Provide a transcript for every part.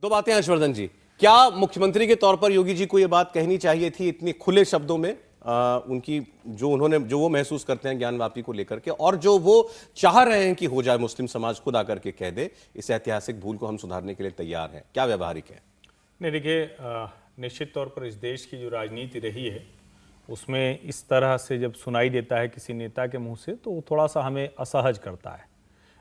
तो बातें हैं हर्षवर्धन जी, क्या मुख्यमंत्री के तौर पर योगी जी को यह बात कहनी चाहिए थी इतने खुले शब्दों में, उनकी जो वो महसूस करते हैं ज्ञानवापी को लेकर के, और जो वो चाह रहे हैं कि हो जाए, मुस्लिम समाज खुद आकर के कह दे इस ऐतिहासिक भूल को हम सुधारने के लिए तैयार हैं, क्या व्यावहारिक है? नहीं, देखिए, निश्चित तौर पर इस देश की जो राजनीति रही है उसमें इस तरह से जब सुनाई देता है किसी नेता के मुंह से तो वो थोड़ा सा हमें असहज करता है।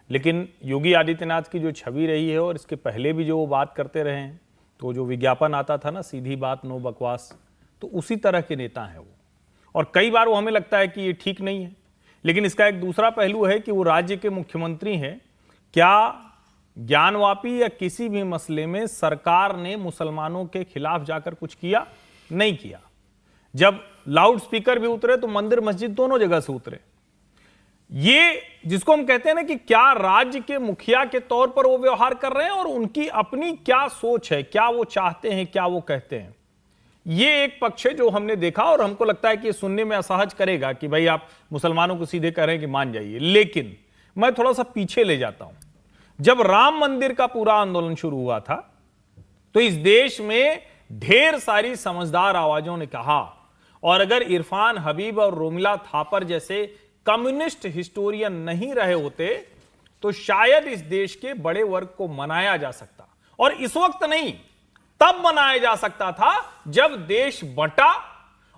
लेकिन योगी आदित्यनाथ की जो छवि रही है और इसके पहले भी जो वो बात करते रहे हैं, तो जो विज्ञापन आता था ना, सीधी बात नो बकवास, तो उसी तरह के नेता हैं वो। और कई बार वो हमें लगता है कि ये ठीक नहीं है, लेकिन इसका एक दूसरा पहलू है कि वो राज्य के मुख्यमंत्री हैं। क्या ज्ञानवापी या किसी भी मसले में सरकार ने मुसलमानों के खिलाफ जाकर कुछ किया? नहीं किया। जब लाउड स्पीकर भी उतरे तो मंदिर मस्जिद दोनों जगह से उतरे। ये जिसको हम कहते हैं ना कि क्या राज्य के मुखिया के तौर पर वो व्यवहार कर रहे हैं और उनकी अपनी क्या सोच है, क्या वो चाहते हैं, क्या वो कहते हैं, ये एक पक्ष है जो हमने देखा और हमको लगता है कि ये सुनने में असहज करेगा कि भाई आप मुसलमानों को सीधे कह रहे हैं कि मान जाइए। लेकिन मैं थोड़ा सा पीछे ले जाता हूं। जब राम मंदिर का पूरा आंदोलन शुरू हुआ था तो इस देश में ढेर सारी समझदार आवाजों ने कहा, और अगर इरफान हबीब और रोमिला थापर जैसे कम्युनिस्ट हिस्टोरियन नहीं रहे होते तो शायद इस देश के बड़े वर्ग को मनाया जा सकता, और इस वक्त नहीं, तब मनाया जा सकता था जब देश बंटा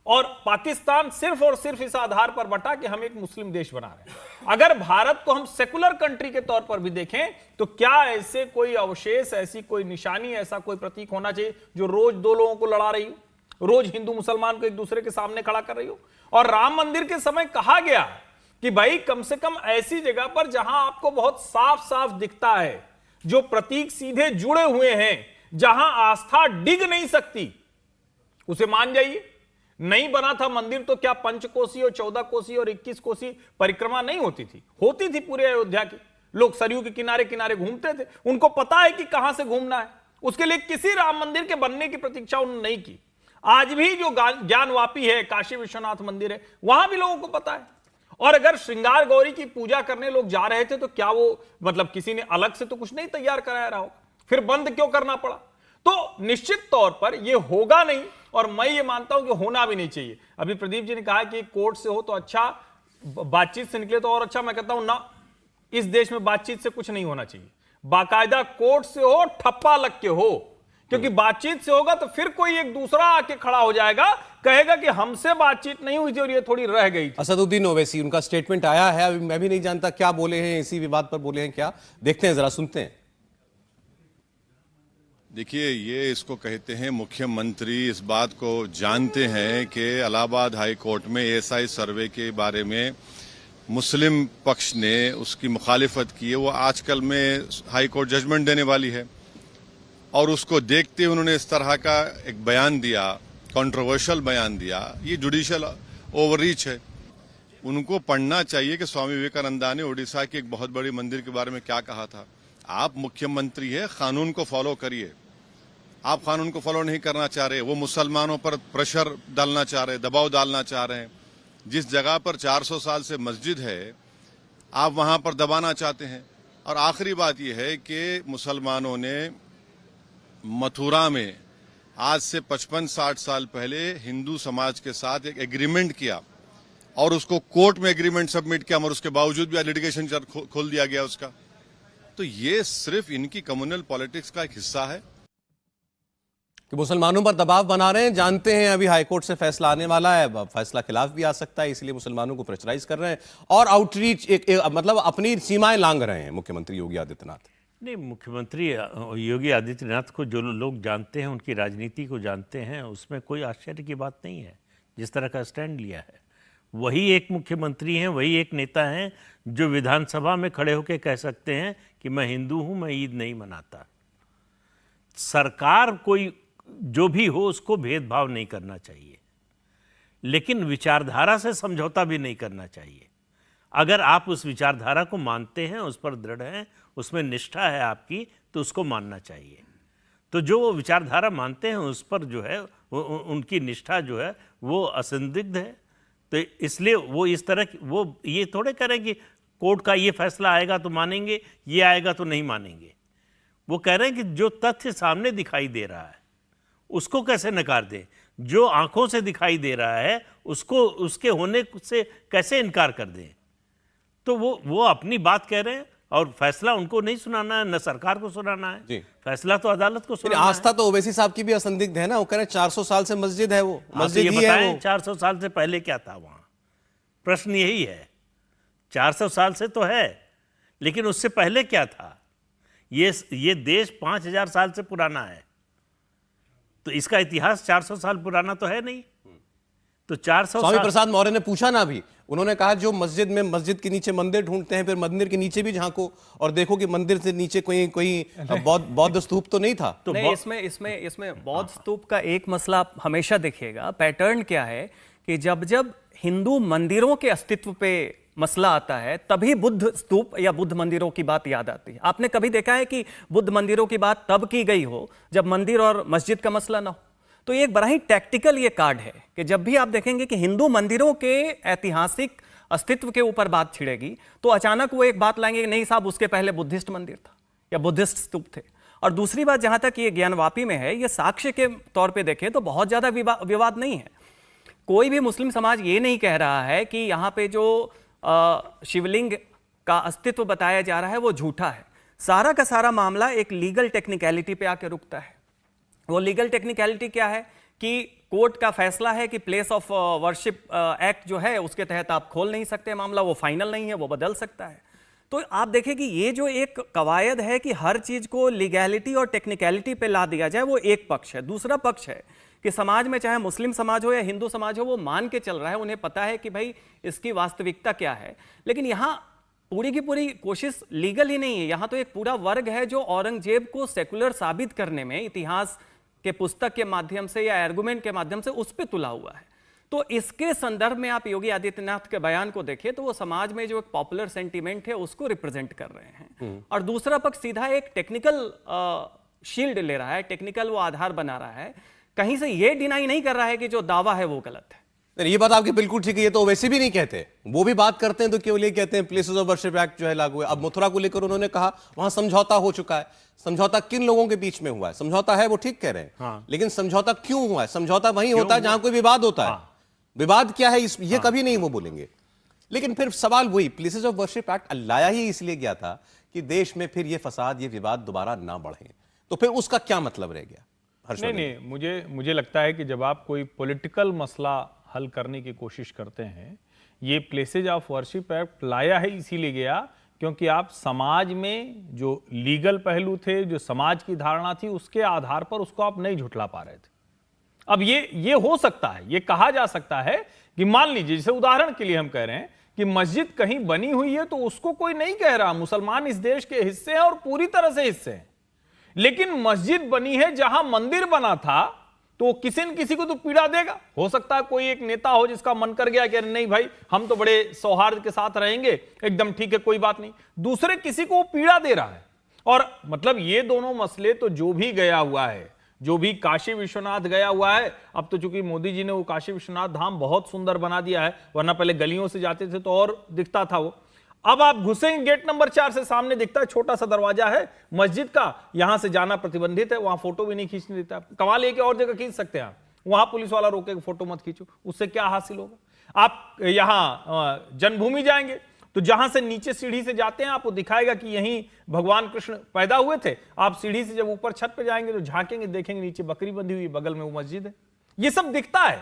और पाकिस्तान सिर्फ और सिर्फ इस आधार पर बंटा कि हम एक मुस्लिम देश बना रहे हैं। अगर भारत को हम सेकुलर कंट्री के तौर पर भी देखें तो क्या ऐसे कोई अवशेष, ऐसी कोई निशानी, ऐसा कोई प्रतीक होना चाहिए जो रोज दो लोगों को लड़ा रही हो, रोज हिंदू मुसलमान को एक दूसरे के सामने खड़ा कर रही हो? और राम मंदिर के समय कहा गया कि भाई कम से कम ऐसी जगह पर जहां आपको बहुत साफ साफ दिखता है, जो प्रतीक सीधे जुड़े हुए हैं, जहां आस्था डिग नहीं सकती, उसे मान जाइए। नहीं बना था मंदिर तो क्या पंचकोसी और 14 कोसी और 21 कोसी परिक्रमा नहीं होती थी? होती थी पूरे अयोध्या की। लोग सरयू के किनारे किनारे घूमते थे, उनको पता है कि कहां से घूमना है। उसके लिए किसी राम मंदिर के बनने की प्रतीक्षा उन्होंने नहीं की। आज भी जो ज्ञानवापी है, काशी विश्वनाथ मंदिर है, वहां भी लोगों को पता है। और अगर श्रृंगार गौरी की पूजा करने लोग जा रहे थे तो क्या वो मतलब किसी ने अलग से तो कुछ नहीं तैयार कराया रहा हो, फिर बंद क्यों करना पड़ा? तो निश्चित तौर पर यह होगा नहीं, और मैं ये मानता हूं कि होना भी नहीं चाहिए। अभी प्रदीप जी ने कहा कि कोर्ट से हो तो अच्छा, बातचीत से निकले तो और अच्छा। मैं कहता हूं ना, इस देश में बातचीत से कुछ नहीं होना चाहिए। बाकायदा कोर्ट से हो, ठप्पा लग के हो, क्योंकि बातचीत से होगा तो फिर कोई एक दूसरा आके खड़ा हो जाएगा, कहेगा कि हमसे बातचीत नहीं हुई थी और ये थोड़ी रह गई थी। असदुद्दीन ओवैसी, उनका स्टेटमेंट आया है, अभी मैं भी नहीं जानता क्या बोले हैं, इसी विवाद पर बोले हैं क्या, देखते हैं, जरा सुनते हैं। देखिए, ये इसको कहते हैं मुख्यमंत्री इस बात को जानते हैं कि इलाहाबाद हाई कोर्ट में एएसआई सर्वे के बारे में मुस्लिम पक्ष ने उसकी मुखालिफत की है। वो आजकल में हाई कोर्ट जजमेंट देने वाली है और उसको देखते हुए उन्होंने इस तरह का एक बयान दिया, कंट्रोवर्शियल बयान दिया। ये जुडिशियल ओवररीच है। उनको पढ़ना चाहिए कि स्वामी विवेकानंदा ने उड़ीसा के एक बहुत बड़ी मंदिर के बारे में क्या कहा था। आप मुख्यमंत्री है, कानून को फॉलो करिए। आप कानून को फॉलो नहीं करना चाह रहे, वो मुसलमानों पर प्रेशर डालना चाह रहे, दबाव डालना चाह रहे हैं। जिस जगह पर 400 साल से मस्जिद है, आप वहां पर दबाना चाहते हैं। और आखिरी बात यह है कि मुसलमानों ने मथुरा में आज से 55-60 साल पहले हिंदू समाज के साथ एक एग्रीमेंट किया और उसको कोर्ट में एग्रीमेंट सबमिट किया, मगर उसके बावजूद भी लिटिगेशन खोल दिया गया उसका। तो ये सिर्फ इनकी कम्युनल पॉलिटिक्स का एक हिस्सा है कि मुसलमानों पर दबाव बना रहे हैं। जानते हैं अभी हाईकोर्ट से फैसला आने वाला है, फैसला खिलाफ भी आ सकता है, इसलिए मुसलमानों को प्रेशराइज कर रहे हैं और आउटरीच मतलब अपनी सीमाएं लांघ रहे हैं मुख्यमंत्री योगी आदित्यनाथ। नहीं, मुख्यमंत्री योगी आदित्यनाथ को जो लोग जानते हैं, उनकी राजनीति को जानते हैं, उसमें कोई आश्चर्य की बात नहीं है। जिस तरह का स्टैंड लिया है, वही एक मुख्यमंत्री हैं, वही एक नेता हैं जो विधानसभा में खड़े होकर कह सकते हैं कि मैं हिंदू हूं, मैं ईद नहीं मनाता। सरकार कोई जो भी हो उसको भेदभाव नहीं करना चाहिए, लेकिन विचारधारा से समझौता भी नहीं करना चाहिए। अगर आप उस विचारधारा को मानते हैं, उस पर दृढ़ हैं, उसमें निष्ठा है आपकी, तो उसको मानना चाहिए। तो जो वो विचारधारा मानते हैं उस पर जो है उनकी निष्ठा जो है वो असंदिग्ध है। तो इसलिए वो इस तरह वो ये थोड़े करें कि कोर्ट का ये फैसला आएगा तो मानेंगे, ये आएगा तो नहीं मानेंगे। वो कह रहे हैं कि जो तथ्य सामने दिखाई दे रहा है उसको कैसे नकार दें, जो आंखों से दिखाई दे रहा है उसको उसके होने से कैसे इनकार कर दें। तो वो अपनी बात कह रहे हैं और फैसला उनको नहीं सुनाना है, न सरकार को सुनाना है जी। फैसला तो अदालत को सुनाना आस्था तो ओवैसी साहब की भी असंदिग्ध है ना, वो कह रहे हैं 400 साल से मस्जिद है, वो है। मस्जिद तो ही ये है बताएं वो। 400 साल से पहले क्या था वहां, प्रश्न यही है। 400 साल से तो है, लेकिन उससे पहले क्या था? ये देश 5000 साल से पुराना है, तो इसका इतिहास 400 साल पुराना तो है नहीं। तो 400 स्वामी साल प्रसाद मौर्य ने पूछा ना अभी, उन्होंने कहा जो मस्जिद के नीचे मंदिर ढूंढते हैं, फिर मंदिर के नीचे भी झांको और देखो कि मंदिर से नीचे कोई बौद्ध स्तूप तो नहीं था। तो नहीं, इसमें बौद्ध स्तूप का एक मसला आप हमेशा देखिएगा, पैटर्न क्या है कि जब हिंदू मंदिरों के अस्तित्व पे मसला आता है तभी बुद्ध स्तूप या बुद्ध मंदिरों की बात याद आती है। आपने कभी देखा है कि बुद्ध मंदिरों की बात तब की गई हो जब मंदिर और मस्जिद का मसला ना हो? तो ये एक बड़ा ही टैक्टिकल ये कार्ड है कि जब भी आप देखेंगे कि हिंदू मंदिरों के ऐतिहासिक अस्तित्व के ऊपर बात छिड़ेगी तो अचानक वो एक बात लाएंगे कि नहीं साहब, उसके पहले बुद्धिस्ट मंदिर था या बुद्धिस्ट स्तूप थे। और दूसरी बात, जहां तक ये ज्ञानवापी में है, ये साक्ष्य के तौर पे देखें तो बहुत ज्यादा विवाद नहीं है। कोई भी मुस्लिम समाज ये नहीं कह रहा है कि यहाँ पे जो शिवलिंग का अस्तित्व बताया जा रहा है वो झूठा है। सारा का सारा मामला एक लीगल टेक्निकलिटी पे आके रुकता है। वो लीगल टेक्निकलिटी क्या है कि कोर्ट का फैसला है कि प्लेस ऑफ वर्शिप एक्ट जो है उसके तहत आप खोल नहीं सकते मामला, वो फाइनल नहीं है, वो बदल सकता है। तो आप देखें कि ये जो एक कवायद है कि हर चीज को लीगैलिटी और टेक्निकलिटी पे ला दिया जाए, वो एक पक्ष है। दूसरा पक्ष है कि समाज में चाहे मुस्लिम समाज हो या हिंदू समाज हो, वो मान के चल रहा है, उन्हें पता है कि भाई इसकी वास्तविकता क्या है। लेकिन यहाँ पूरी की पूरी कोशिश लीगल ही नहीं है, यहाँ तो एक पूरा वर्ग है जो औरंगजेब को सेकुलर साबित करने में इतिहास के पुस्तक के माध्यम से या आर्गुमेंट के माध्यम से उस पर तुला हुआ है। तो इसके संदर्भ में आप योगी आदित्यनाथ के बयान को देखें तो वो समाज में जो एक पॉपुलर सेंटीमेंट है उसको रिप्रेजेंट कर रहे हैं, और दूसरा पक्ष सीधा एक टेक्निकल शील्ड ले रहा है, टेक्निकल वो आधार बना रहा है, कहीं से ये डिनाई नहीं कर रहा है कि जो दावा है वो गलत है। ये बात आपकी बिल्कुल ठीक है, ये तो वैसे भी नहीं कहते, वो भी बात करते हैं तो केवल ये कहते हैं प्लेसेस ऑफ वर्शिप एक्ट जो है लागू है। अब मथुरा को लेकर उन्होंने कहा वहां समझौता हो चुका है। समझौता किन लोगों के बीच में हुआ है? समझौता है वो ठीक कह रहे हैं, हाँ। लेकिन समझौता क्यों हुआ है? समझौता वहीं होता है जहां कोई विवाद होता है। विवाद क्या है ये कभी नहीं वो बोलेंगे। लेकिन फिर सवाल वही, प्लेसेस ऑफ वर्शिप एक्ट लाया ही इसलिए गया था कि देश में फिर ये फसाद, ये विवाद दोबारा ना बढ़े, तो फिर उसका क्या मतलब रह गया? नहीं, मुझे लगता है कि जब आप कोई पॉलिटिकल मसला हल करने की कोशिश करते हैं, ये प्लेसेज ऑफ वर्शिप एक्ट लाया है इसीलिए गया क्योंकि आप समाज में जो लीगल पहलू थे, जो समाज की धारणा थी, उसके आधार पर उसको आप नहीं झुठला पा रहे थे। अब ये हो सकता है, ये कहा जा सकता है कि मान लीजिए, जैसे उदाहरण के लिए हम कह रहे हैं कि मस्जिद कहीं बनी हुई है तो उसको कोई नहीं कह रहा, मुसलमान इस देश के हिस्से हैं और पूरी तरह से हिस्से हैं, लेकिन मस्जिद बनी है जहां मंदिर बना था तो किसी न किसी को तो पीड़ा देगा। हो सकता है कोई एक नेता हो जिसका मन कर गया कि नहीं भाई हम तो बड़े सौहार्द के साथ रहेंगे, एकदम ठीक है, कोई बात नहीं, दूसरे किसी को पीड़ा दे रहा है। और मतलब ये दोनों मसले तो जो भी गया हुआ है, जो भी काशी विश्वनाथ गया हुआ है, अब तो चूंकि मोदी जी ने वो काशी विश्वनाथ धाम बहुत सुंदर बना दिया है, वरना पहले गलियों से जाते थे तो और दिखता था वो। अब आप घुसेंगे गेट नंबर 4 से सामने दिखता है छोटा सा दरवाजा है मस्जिद का, यहां से जाना प्रतिबंधित है, वहां फोटो भी नहीं खींचने देता। कमाल है कि और जगह खींच सकते हैं आप, वहां पुलिस वाला रोके फोटो मत खींचो, उससे क्या हासिल होगा? आप यहां जन्मभूमि जाएंगे तो जहां से नीचे सीढ़ी से जाते हैं आपको दिखाएगा कि यहीं भगवान कृष्ण पैदा हुए थे। आप सीढ़ी से जब ऊपर छत पे जाएंगे तो झांकेंगे, देखेंगे नीचे बकरी बंधी हुई, बगल में वो मस्जिद है, ये सब दिखता है।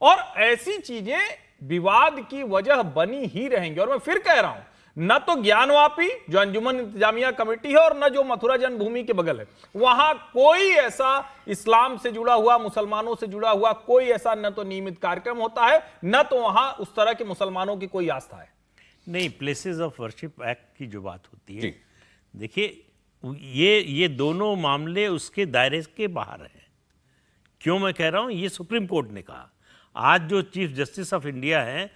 और ऐसी चीजें विवाद की वजह बनी ही रहेंगी। और मैं फिर कह रहा हूं, न तो ज्ञानवापी जो अंजुमन इंतजामिया कमेटी है और न जो मथुरा जन्मभूमि के बगल है, वहां कोई ऐसा इस्लाम से जुड़ा हुआ, मुसलमानों से जुड़ा हुआ कोई ऐसा न तो नियमित कार्यक्रम होता है, न तो वहां उस तरह के मुसलमानों की कोई आस्था है। नहीं, प्लेसेस ऑफ वर्शिप एक्ट की जो बात होती है, देखिए ये दोनों मामले उसके दायरे के बाहर हैं। क्यों मैं कह रहा हूं? ये सुप्रीम कोर्ट ने कहा। आज जो चीफ जस्टिस ऑफ इंडिया हैं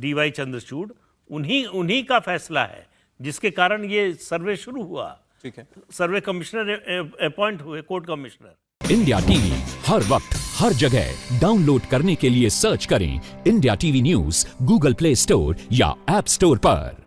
DY चंद्रचूड़, उन्हीं का फैसला है जिसके कारण ये सर्वे शुरू हुआ। ठीक है, सर्वे कमिश्नर अपॉइंट हुए, कोर्ट कमिश्नर। इंडिया टीवी हर वक्त हर जगह डाउनलोड करने के लिए सर्च करें India TV news Google play store या ऐप स्टोर पर।